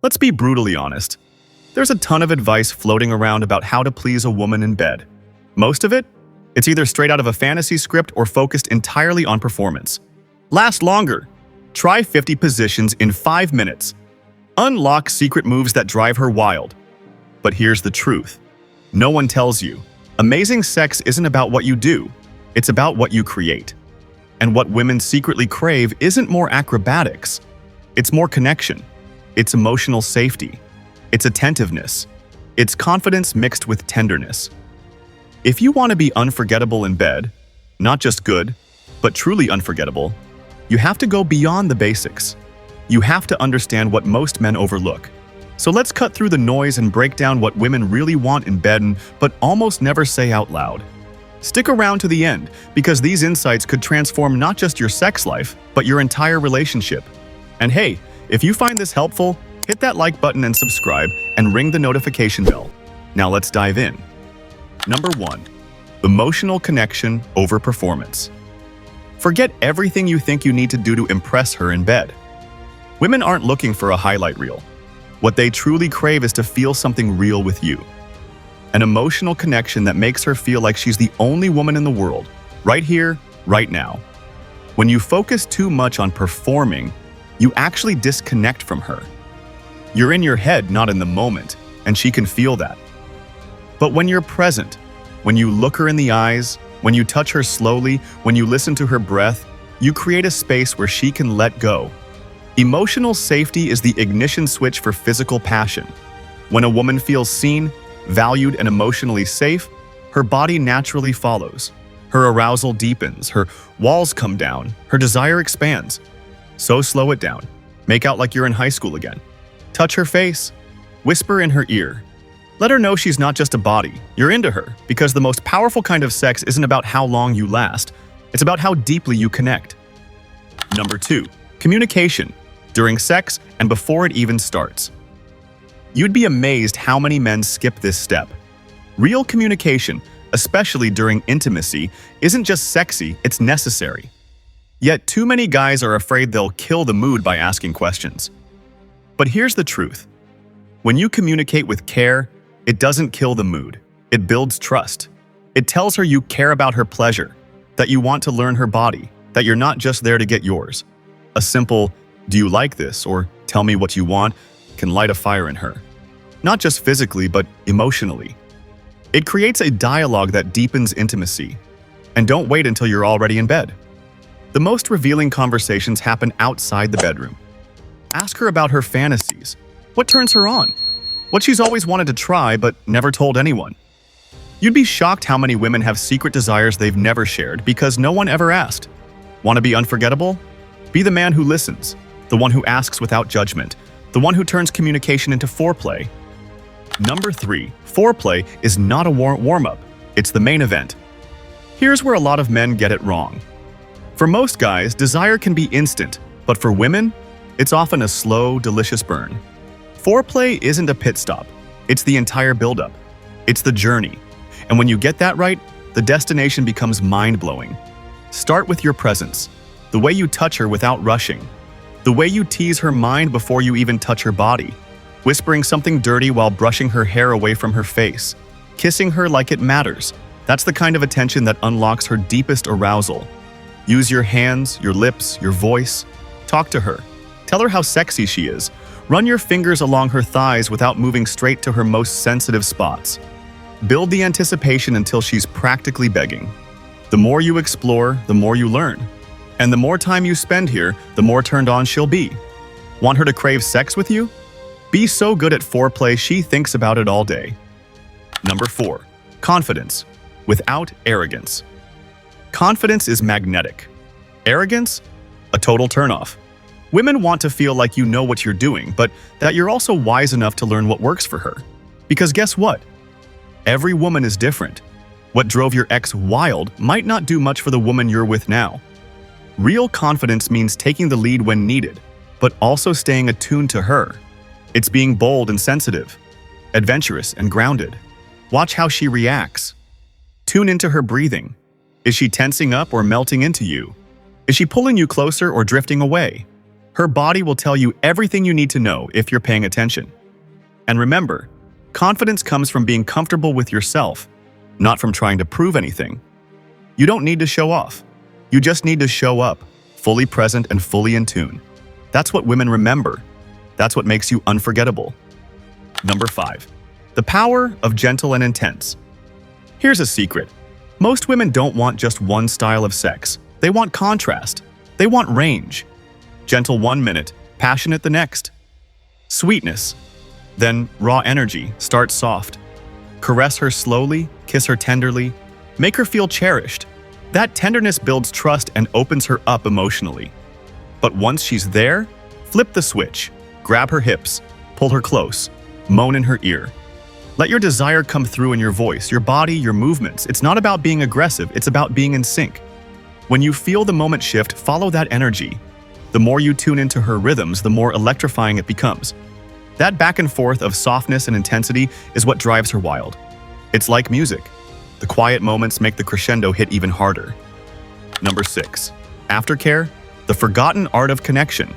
Let's be brutally honest. There's a ton of advice floating around about how to please a woman in bed. Most of it? It's either straight out of a fantasy script or focused entirely on performance. Last longer. Try 50 positions in 5 minutes. Unlock secret moves that drive her wild. But here's the truth. No one tells you. Amazing sex isn't about what you do. It's about what you create. And what women secretly crave isn't more acrobatics. It's more connection. It's emotional safety. It's attentiveness. It's confidence mixed with tenderness. If you want to be unforgettable in bed, not just good, but truly unforgettable, you have to go beyond the basics. You have to understand what most men overlook. So let's cut through the noise and break down what women really want in bed but almost never say out loud. Stick around to the end, because these insights could transform not just your sex life, but your entire relationship. And hey, if you find this helpful, hit that like button and subscribe and ring the notification bell. Now let's dive in. Number 1. Emotional connection over performance. Forget everything you think you need to do to impress her in bed. Women aren't looking for a highlight reel. What they truly crave is to feel something real with you. An emotional connection that makes her feel like she's the only woman in the world, right here, right now. When you focus too much on performing, you actually disconnect from her. You're in your head, not in the moment, and she can feel that. But when you're present, when you look her in the eyes, when you touch her slowly, when you listen to her breath, you create a space where she can let go. Emotional safety is the ignition switch for physical passion. When a woman feels seen, valued, and emotionally safe, her body naturally follows. Her arousal deepens, her walls come down, her desire expands. So slow it down. Make out like you're in high school again. Touch her face. Whisper in her ear. Let her know she's not just a body, you're into her, because the most powerful kind of sex isn't about how long you last, it's about how deeply you connect. Number 2. Communication. During sex and before it even starts. You'd be amazed how many men skip this step. Real communication, especially during intimacy, isn't just sexy, it's necessary. Yet too many guys are afraid they'll kill the mood by asking questions. But here's the truth. When you communicate with care, it doesn't kill the mood. It builds trust. It tells her you care about her pleasure, that you want to learn her body, that you're not just there to get yours. A simple, "Do you like this?" or "Tell me what you want," can light a fire in her. Not just physically, but emotionally. It creates a dialogue that deepens intimacy. And don't wait until you're already in bed. The most revealing conversations happen outside the bedroom. Ask her about her fantasies. What turns her on? What she's always wanted to try but never told anyone. You'd be shocked how many women have secret desires they've never shared because no one ever asked. Want to be unforgettable? Be the man who listens, the one who asks without judgment, the one who turns communication into foreplay. Number 3. Foreplay is not a warm-up, it's the main event. Here's where a lot of men get it wrong. For most guys, desire can be instant, but for women, it's often a slow, delicious burn. Foreplay isn't a pit stop, it's the entire buildup. It's the journey. And when you get that right, the destination becomes mind-blowing. Start with your presence, the way you touch her without rushing, the way you tease her mind before you even touch her body, whispering something dirty while brushing her hair away from her face, kissing her like it matters. That's the kind of attention that unlocks her deepest arousal. Use your hands, your lips, your voice. Talk to her. Tell her how sexy she is. Run your fingers along her thighs without moving straight to her most sensitive spots. Build the anticipation until she's practically begging. The more you explore, the more you learn. And the more time you spend here, the more turned on she'll be. Want her to crave sex with you? Be so good at foreplay she thinks about it all day. Number 4. Confidence, without arrogance. Confidence is magnetic. Arrogance? A total turnoff. Women want to feel like you know what you're doing, but that you're also wise enough to learn what works for her. Because guess what? Every woman is different. What drove your ex wild might not do much for the woman you're with now. Real confidence means taking the lead when needed, but also staying attuned to her. It's being bold and sensitive, adventurous and grounded. Watch how she reacts. Tune into her breathing. Is she tensing up or melting into you? Is she pulling you closer or drifting away? Her body will tell you everything you need to know if you're paying attention. And remember, confidence comes from being comfortable with yourself, not from trying to prove anything. You don't need to show off. You just need to show up, fully present and fully in tune. That's what women remember. That's what makes you unforgettable. Number 5. The power of gentle and intense. Here's a secret. Most women don't want just one style of sex. They want contrast. They want range. Gentle 1 minute, passionate the next. Sweetness. Then raw energy, start soft. Caress her slowly, kiss her tenderly, make her feel cherished. That tenderness builds trust and opens her up emotionally. But once she's there, flip the switch. Grab her hips, pull her close, moan in her ear. Let your desire come through in your voice, your body, your movements. It's not about being aggressive, it's about being in sync. When you feel the moment shift, follow that energy. The more you tune into her rhythms, the more electrifying it becomes. That back and forth of softness and intensity is what drives her wild. It's like music. The quiet moments make the crescendo hit even harder. Number 6. Aftercare, the forgotten art of connection.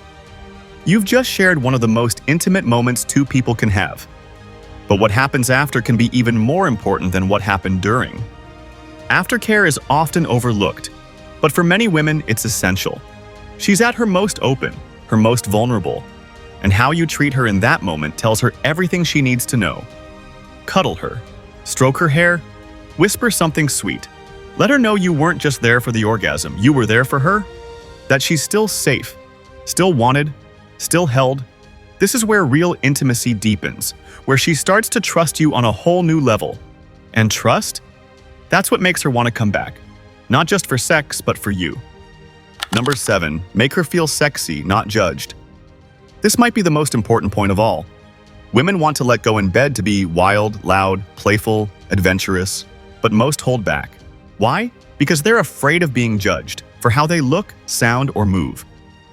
You've just shared one of the most intimate moments two people can have. But what happens after can be even more important than what happened during. Aftercare is often overlooked, but for many women, it's essential. She's at her most open, her most vulnerable, and how you treat her in that moment tells her everything she needs to know. Cuddle her, stroke her hair, whisper something sweet. Let her know you weren't just there for the orgasm, you were there for her, that she's still safe, still wanted, still held. This is where real intimacy deepens, where she starts to trust you on a whole new level. And trust? That's what makes her want to come back. Not just for sex, but for you. Number 7. Make her feel sexy, not judged. This might be the most important point of all. Women want to let go in bed to be wild, loud, playful, adventurous, but most hold back. Why? Because they're afraid of being judged for how they look, sound, or move.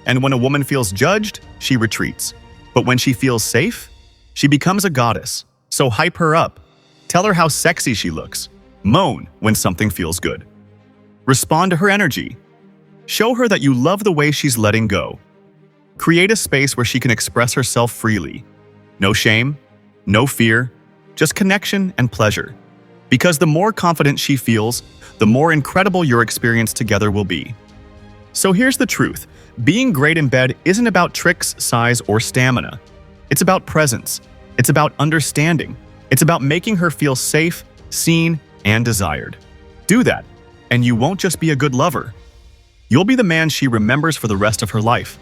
And when a woman feels judged, she retreats. But when she feels safe, she becomes a goddess. So hype her up. Tell her how sexy she looks. Moan when something feels good. Respond to her energy. Show her that you love the way she's letting go. Create a space where she can express herself freely. No shame, no fear, just connection and pleasure. Because the more confident she feels, the more incredible your experience together will be. So here's the truth. Being great in bed isn't about tricks, size, or stamina. It's about presence. It's about understanding. It's about making her feel safe, seen, and desired. Do that, and you won't just be a good lover. You'll be the man she remembers for the rest of her life.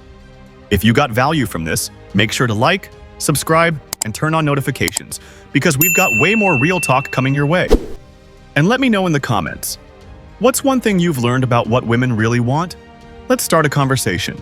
If you got value from this, make sure to like, subscribe, and turn on notifications, because we've got way more real talk coming your way. And let me know in the comments, what's one thing you've learned about what women really want? Let's start a conversation.